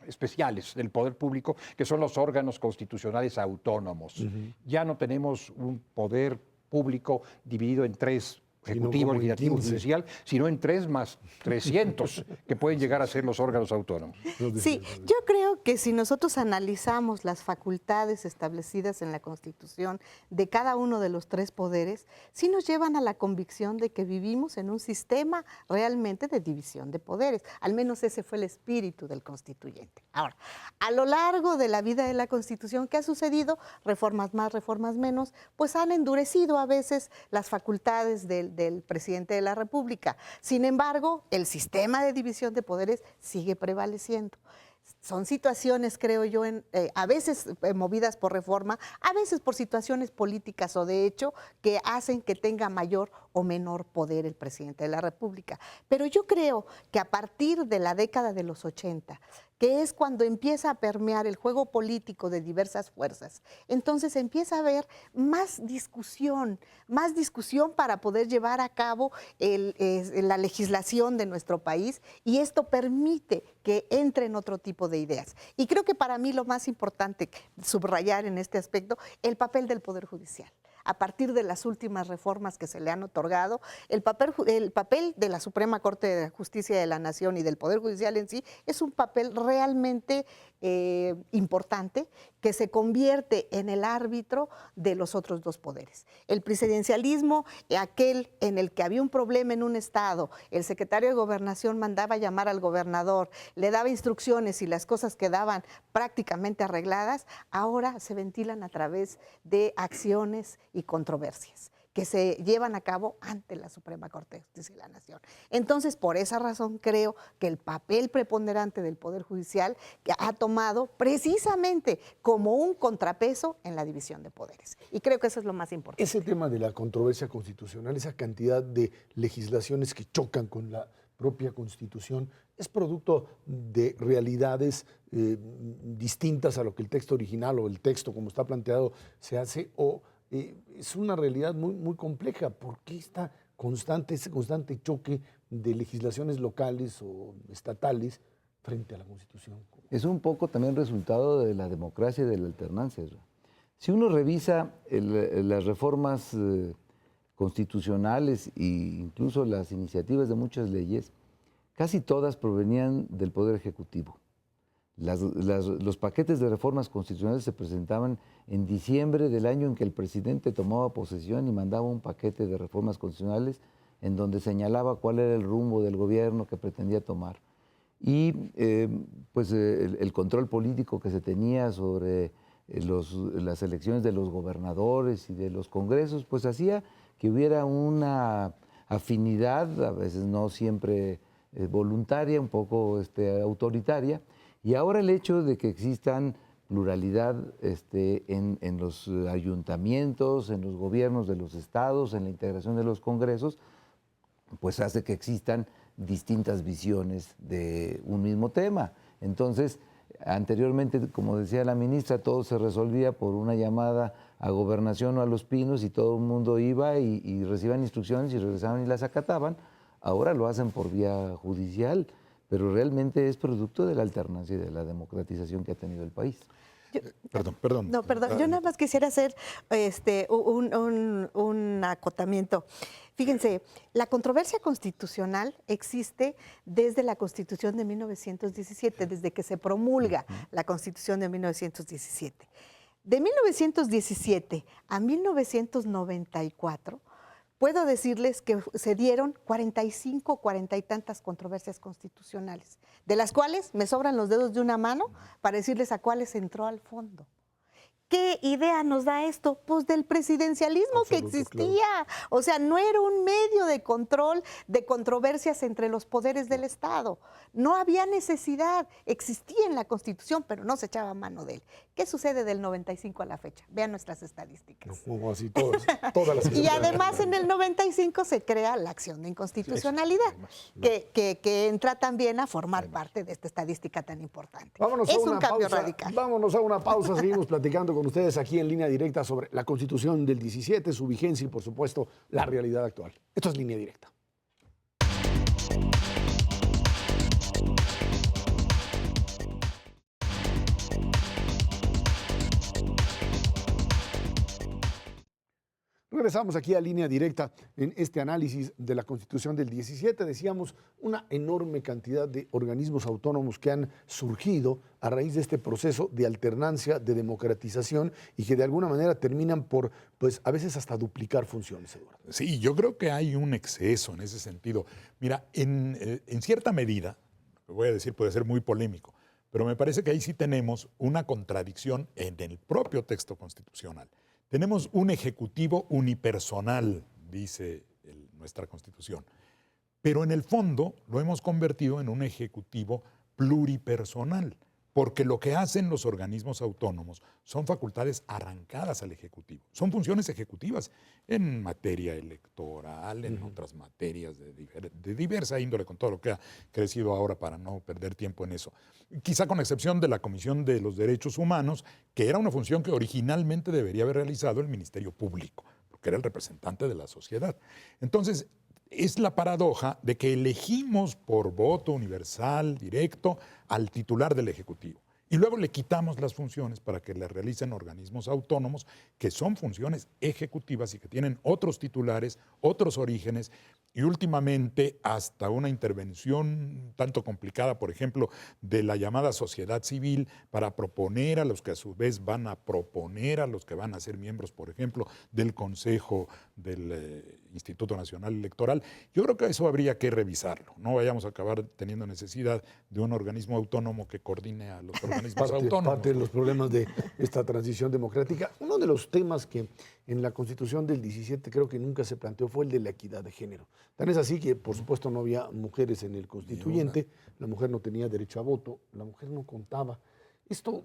especiales del poder público, que son los órganos constitucionales autónomos. Ya no tenemos un poder público dividido en tres, Ejecutivo, Legislativo, Judicial, sino en 3 más 300 que pueden llegar a ser los órganos autónomos. Sí, yo creo que si nosotros analizamos las facultades establecidas en la Constitución de cada uno de los 3 poderes, sí nos llevan a la convicción de que vivimos en un sistema realmente de división de poderes. Al menos ese fue el espíritu del constituyente. Ahora, a lo largo de la vida de la Constitución, ¿qué ha sucedido? Reformas más, reformas menos, pues han endurecido a veces las facultades del presidente de la República. Sin embargo, el sistema de división de poderes sigue prevaleciendo. Son situaciones, creo yo, a veces movidas por reforma, a veces por situaciones políticas o de hecho que hacen que tenga mayor o menor poder el presidente de la República. Pero yo creo que a partir de la década de los 80, que es cuando empieza a permear el juego político de diversas fuerzas, entonces empieza a haber más discusión para poder llevar a cabo la legislación de nuestro país, y esto permite que entren otro tipo de ideas. Y creo que para mí lo más importante subrayar en este aspecto, el papel del Poder Judicial. A partir de las últimas reformas que se le han otorgado, el papel de la Suprema Corte de Justicia de la Nación y del Poder Judicial en sí es un papel realmente importante, que se convierte en el árbitro de los otros 2 poderes. El presidencialismo, aquel en el que había un problema en un estado, el secretario de Gobernación mandaba llamar al gobernador, le daba instrucciones y las cosas quedaban prácticamente arregladas, ahora se ventilan a través de acciones y controversias que se llevan a cabo ante la Suprema Corte de Justicia de la Nación. Entonces, por esa razón creo que el papel preponderante del Poder Judicial que ha tomado precisamente como un contrapeso en la división de poderes. Y creo que eso es lo más importante. Ese tema de la controversia constitucional, esa cantidad de legislaciones que chocan con la propia Constitución, ¿es producto de realidades distintas a lo que el texto original o el texto como está planteado se hace, o es una realidad muy, muy compleja? ¿Por qué ese constante choque de legislaciones locales o estatales frente a la Constitución? Es un poco también resultado de la democracia y de la alternancia. Si uno revisa las reformas constitucionales e incluso las iniciativas de muchas leyes, casi todas provenían del Poder Ejecutivo. Los paquetes de reformas constitucionales se presentaban en diciembre del año en que el presidente tomaba posesión y mandaba un paquete de reformas constitucionales en donde señalaba cuál era el rumbo del gobierno que pretendía tomar. Y el control político que se tenía sobre las elecciones de los gobernadores y de los congresos, pues hacía que hubiera una afinidad, a veces no siempre voluntaria, un poco autoritaria. Y ahora el hecho de que existan pluralidad en los ayuntamientos, en los gobiernos de los estados, en la integración de los congresos, pues hace que existan distintas visiones de un mismo tema. Entonces, anteriormente, como decía la ministra, todo se resolvía por una llamada a Gobernación o a Los Pinos y todo el mundo iba y recibían instrucciones y regresaban y las acataban. Ahora lo hacen por vía judicial, pero realmente es producto de la alternancia y de la democratización que ha tenido el país. Perdón. No, perdón. Yo nada más quisiera hacer un acotamiento. Fíjense, la controversia constitucional existe desde la Constitución de 1917, desde que se promulga la Constitución de 1917. De 1917 a 1994, puedo decirles que se dieron 45, 40 y tantas controversias constitucionales, de las cuales me sobran los dedos de una mano para decirles a cuáles entró al fondo. ¿Qué idea nos da esto? Pues del presidencialismo que existía. Claro. O sea, no era un medio de control de controversias entre los poderes del Estado. No había necesidad. Existía en la Constitución, pero no se echaba mano de él. ¿Qué sucede del 95 a la fecha? Vean nuestras estadísticas. No, así todas las y además en el 95 se crea la acción de inconstitucionalidad, que entra también a formar parte de esta estadística tan importante. Es un cambio radical. Vámonos a una pausa, seguimos platicando con ustedes aquí en Línea Directa sobre la Constitución del 17, su vigencia y, por supuesto, la realidad actual. Esto es Línea Directa. Regresamos aquí a Línea Directa en este análisis de la Constitución del 17. Decíamos, una enorme cantidad de organismos autónomos que han surgido a raíz de este proceso de alternancia, de democratización y que de alguna manera terminan por, pues a veces hasta duplicar funciones, Eduardo. Sí, yo creo que hay un exceso en ese sentido. Mira, en cierta medida, lo que voy a decir puede ser muy polémico, pero me parece que ahí sí tenemos una contradicción en el propio texto constitucional. Tenemos un ejecutivo unipersonal, dice nuestra Constitución, pero en el fondo lo hemos convertido en un ejecutivo pluripersonal, porque lo que hacen los organismos autónomos son facultades arrancadas al Ejecutivo, son funciones ejecutivas en materia electoral, en otras materias de diversa índole, con todo lo que ha crecido ahora para no perder tiempo en eso. Quizá con excepción de la Comisión de los Derechos Humanos, que era una función que originalmente debería haber realizado el Ministerio Público, porque era el representante de la sociedad. Entonces, es la paradoja de que elegimos por voto universal, directo, al titular del Ejecutivo. Y luego le quitamos las funciones para que las realicen organismos autónomos, que son funciones ejecutivas y que tienen otros titulares, otros orígenes, y últimamente hasta una intervención tanto complicada, por ejemplo, de la llamada sociedad civil para proponer a los que a su vez van a proponer a los que van a ser miembros, por ejemplo, del Consejo del Instituto Nacional Electoral. Yo creo que eso habría que revisarlo. No vayamos a acabar teniendo necesidad de un organismo autónomo que coordine a los organismos autónomos. Parte de los problemas de esta transición democrática. Uno de los temas que en la Constitución del 17 creo que nunca se planteó fue el de la equidad de género. Tan es así que, por supuesto, no había mujeres en el constituyente, la mujer no tenía derecho a voto, la mujer no contaba. Esto,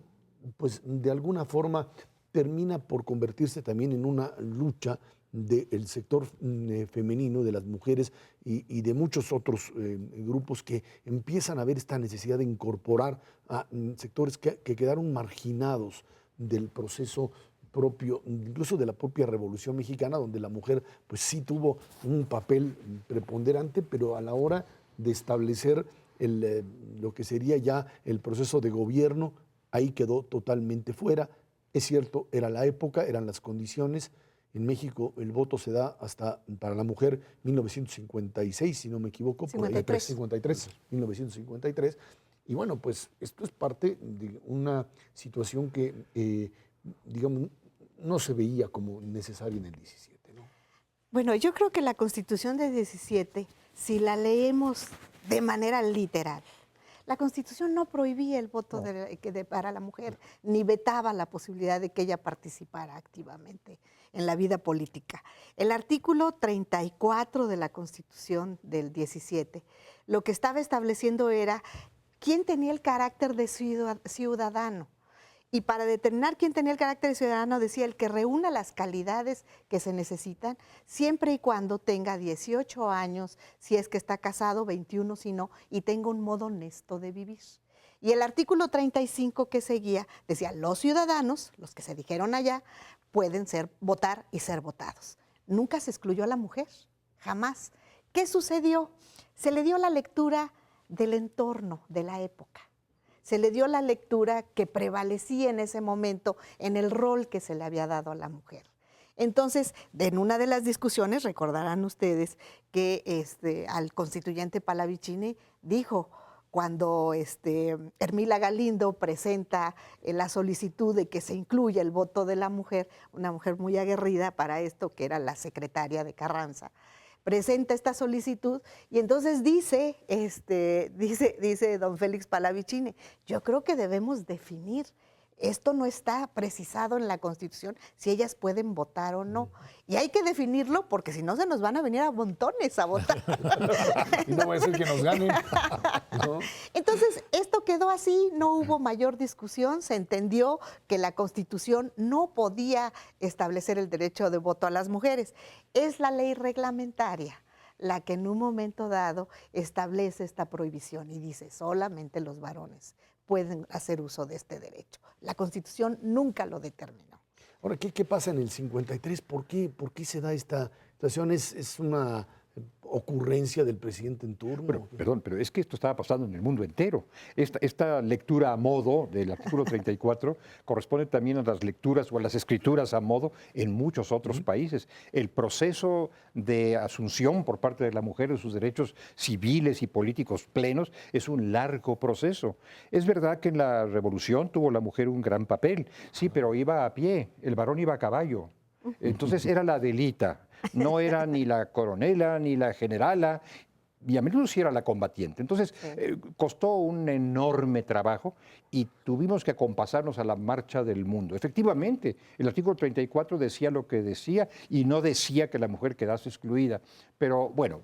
pues, de alguna forma termina por convertirse también en una lucha del sector femenino, de las mujeres y de muchos otros grupos que empiezan a ver esta necesidad de incorporar a sectores que quedaron marginados del proceso propio, incluso de la propia Revolución Mexicana, donde la mujer pues sí tuvo un papel preponderante, pero a la hora de establecer lo que sería ya el proceso de gobierno, ahí quedó totalmente fuera. Es cierto, era la época, eran las condiciones. En México el voto se da hasta para la mujer 1956, si no me equivoco, 1953. Y bueno, pues esto es parte de una situación que, digamos, no se veía como necesaria en el 17, ¿no? Bueno, yo creo que la Constitución del 17, si la leemos de manera literal, la Constitución no prohibía el voto para la mujer, ni vetaba la posibilidad de que ella participara activamente en la vida política. El artículo 34 de la Constitución del 17, lo que estaba estableciendo era quién tenía el carácter de ciudadano. Y para determinar quién tenía el carácter de ciudadano, decía el que reúna las calidades que se necesitan, siempre y cuando tenga 18 años, si es que está casado, 21 si no, y tenga un modo honesto de vivir. Y el artículo 35 que seguía decía, los ciudadanos, los que se dijeron allá, pueden votar y ser votados. Nunca se excluyó a la mujer, jamás. ¿Qué sucedió? Se le dio la lectura del entorno de la época. Se le dio la lectura que prevalecía en ese momento en el rol que se le había dado a la mujer. Entonces, en una de las discusiones, recordarán ustedes que al constituyente Pallavicini dijo, cuando Hermila Galindo presenta la solicitud de que se incluya el voto de la mujer, una mujer muy aguerrida para esto, que era la secretaria de Carranza, presenta esta solicitud y entonces dice don Félix Palavicini, yo creo que debemos definir, esto no está precisado en la Constitución, si ellas pueden votar o no. Y hay que definirlo porque si no se nos van a venir a montones a votar. Y no va a ser que nos ganen. ¿No? Entonces, esto quedó así, no hubo mayor discusión, se entendió que la Constitución no podía establecer el derecho de voto a las mujeres. Es la ley reglamentaria la que en un momento dado establece esta prohibición y dice solamente los varones pueden hacer uso de este derecho. La Constitución nunca lo determinó. Ahora, ¿qué pasa en el 53? ¿Por qué se da esta situación? ¿Es una ocurrencia del presidente en turno? Pero es que esto estaba pasando en el mundo entero. Esta lectura a modo del artículo 34 corresponde también a las lecturas o a las escrituras a modo en muchos otros países. El proceso de asunción por parte de la mujer de sus derechos civiles y políticos plenos es un largo proceso. Es verdad que en la Revolución tuvo la mujer un gran papel, sí, pero iba a pie, el varón iba a caballo. Entonces era la adelita, no era ni la coronela ni la generala, y a menudo sí era la combatiente. Entonces costó un enorme trabajo y tuvimos que acompasarnos a la marcha del mundo. Efectivamente, el artículo 34 decía lo que decía y no decía que la mujer quedase excluida. Pero bueno,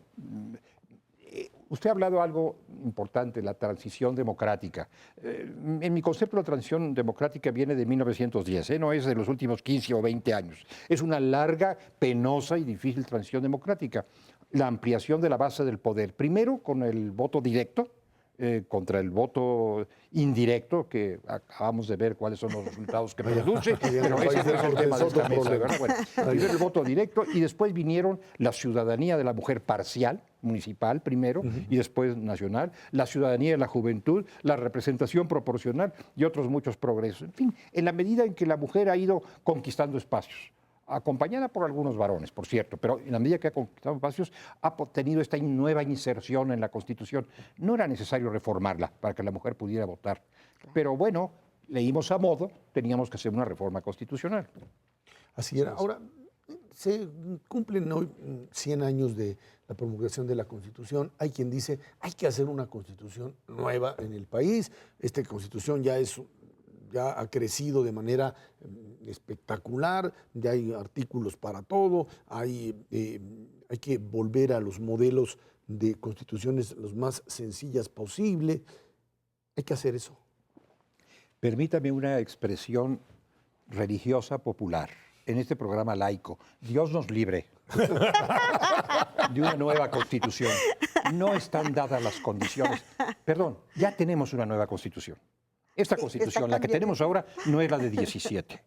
usted ha hablado algo importante, la transición democrática. En mi concepto, la transición democrática viene de 1910, no es de los últimos 15 o 20 años. Es una larga, penosa y difícil transición democrática. La ampliación de la base del poder, primero con el voto directo, contra el voto indirecto, que acabamos de ver cuáles son los resultados que produce, pero ese no es el tema de esta mesa, ¿verdad? Bueno, primero el voto directo y después vinieron la ciudadanía de la mujer parcial, municipal primero y después nacional, la ciudadanía de la juventud, la representación proporcional y otros muchos progresos. En fin, en la medida en que la mujer ha ido conquistando espacios, acompañada por algunos varones, por cierto, pero en la medida que ha conquistado espacios, ha tenido esta nueva inserción en la Constitución. No era necesario reformarla para que la mujer pudiera votar. Claro. Pero bueno, leímos a modo, teníamos que hacer una reforma constitucional. Así era. Ahora, se cumplen hoy 100 años de la promulgación de la Constitución. Hay quien dice, hay que hacer una Constitución nueva en el país. Esta Constitución ya ha crecido de manera espectacular, ya hay artículos para todo, hay que volver a los modelos de constituciones los más sencillas posible. Hay que hacer eso. Permítame una expresión religiosa popular en este programa laico. Dios nos libre de una nueva constitución. No están dadas las condiciones. Perdón, ya tenemos una nueva constitución. Esta Constitución, la que tenemos ahora, no es la de 17.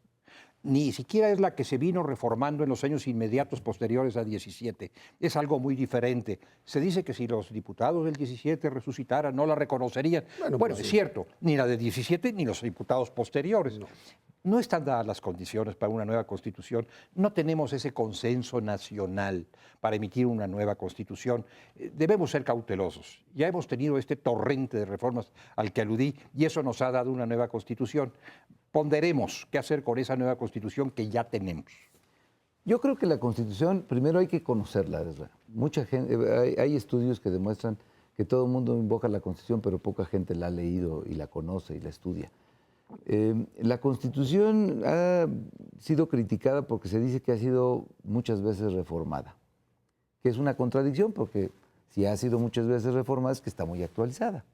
Ni siquiera es la que se vino reformando en los años inmediatos posteriores a 17. Es algo muy diferente. Se dice que si los diputados del 17 resucitaran, no la reconocerían. Bueno, es cierto, ni la de 17 ni los diputados posteriores. No están dadas las condiciones para una nueva Constitución. No tenemos ese consenso nacional para emitir una nueva Constitución. Debemos ser cautelosos. Ya hemos tenido este torrente de reformas al que aludí y eso nos ha dado una nueva Constitución. Ponderemos qué hacer con esa nueva Constitución que ya tenemos. Yo creo que la Constitución, primero hay que conocerla. Mucha gente, hay estudios que demuestran que todo el mundo invoca la Constitución, pero poca gente la ha leído y la conoce y la estudia. La Constitución ha sido criticada porque se dice que ha sido muchas veces reformada, que es una contradicción porque si ha sido muchas veces reformada es que está muy actualizada.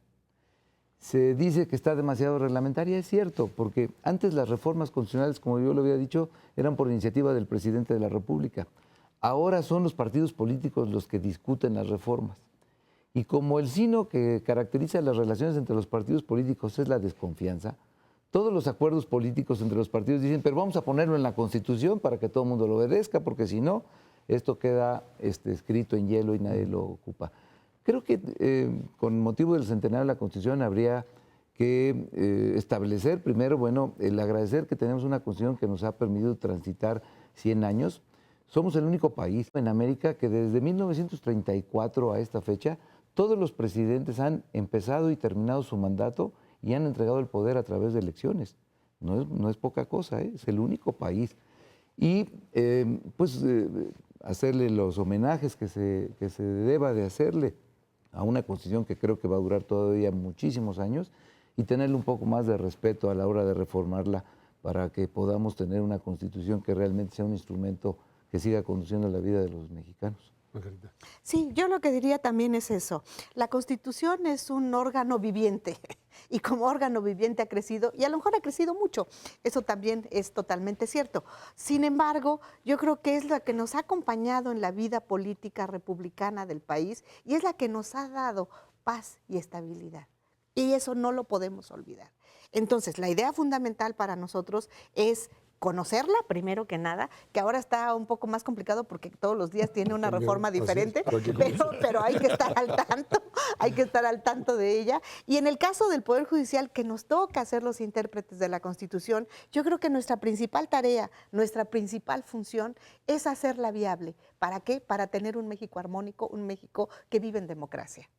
Se dice que está demasiado reglamentaria, es cierto, porque antes las reformas constitucionales, como yo lo había dicho, eran por iniciativa del presidente de la República. Ahora son los partidos políticos los que discuten las reformas. Y como el signo que caracteriza las relaciones entre los partidos políticos es la desconfianza, todos los acuerdos políticos entre los partidos dicen, pero vamos a ponerlo en la Constitución para que todo el mundo lo obedezca, porque si no, esto queda escrito en hielo y nadie lo ocupa. Creo que con motivo del centenario de la Constitución habría que establecer, primero, bueno, el agradecer que tenemos una Constitución que nos ha permitido transitar 100 años. Somos el único país en América que desde 1934 a esta fecha Todos los presidentes han empezado y terminado su mandato y han entregado el poder a través de elecciones. No es poca cosa, es el único país. Y hacerle los homenajes que se deba de hacerle a una constitución que creo que va a durar todavía muchísimos años y tenerle un poco más de respeto a la hora de reformarla para que podamos tener una constitución que realmente sea un instrumento que siga conduciendo la vida de los mexicanos. Margarita. Sí, yo lo que diría también es eso. La Constitución es un órgano viviente y como órgano viviente ha crecido y a lo mejor ha crecido mucho. Eso también es totalmente cierto. Sin embargo, yo creo que es la que nos ha acompañado en la vida política republicana del país y es la que nos ha dado paz y estabilidad. Y eso no lo podemos olvidar. Entonces, la idea fundamental para nosotros es conocerla, primero que nada, que ahora está un poco más complicado porque todos los días tiene una reforma diferente, pero hay que estar al tanto de ella. Y en el caso del Poder Judicial, que nos toca ser los intérpretes de la Constitución, yo creo que nuestra principal tarea, nuestra principal función es hacerla viable. ¿Para qué? Para tener un México armónico, un México que vive en democracia.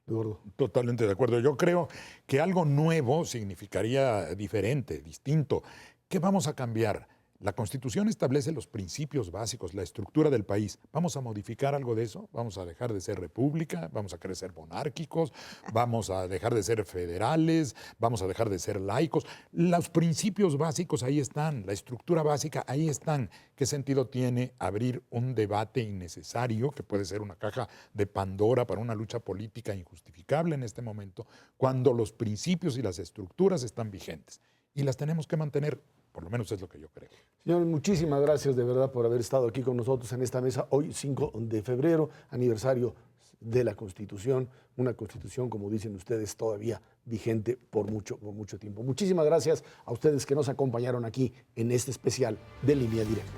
Eduardo. Totalmente de acuerdo. Yo creo que algo nuevo significaría diferente, distinto. ¿Qué vamos a cambiar? La Constitución establece los principios básicos, la estructura del país. ¿Vamos a modificar algo de eso? ¿Vamos a dejar de ser república? ¿Vamos a querer ser monárquicos? ¿Vamos a dejar de ser federales? ¿Vamos a dejar de ser laicos? Los principios básicos ahí están, la estructura básica ahí están. ¿Qué sentido tiene abrir un debate innecesario, que puede ser una caja de Pandora para una lucha política injustificable en este momento, cuando los principios y las estructuras están vigentes? Y las tenemos que mantener, por lo menos es lo que yo creo. Señores, muchísimas gracias de verdad por haber estado aquí con nosotros en esta mesa. Hoy, 5 de febrero, aniversario de la Constitución. Una Constitución, como dicen ustedes, todavía vigente por mucho tiempo. Muchísimas gracias a ustedes que nos acompañaron aquí en este especial de Línea Directa.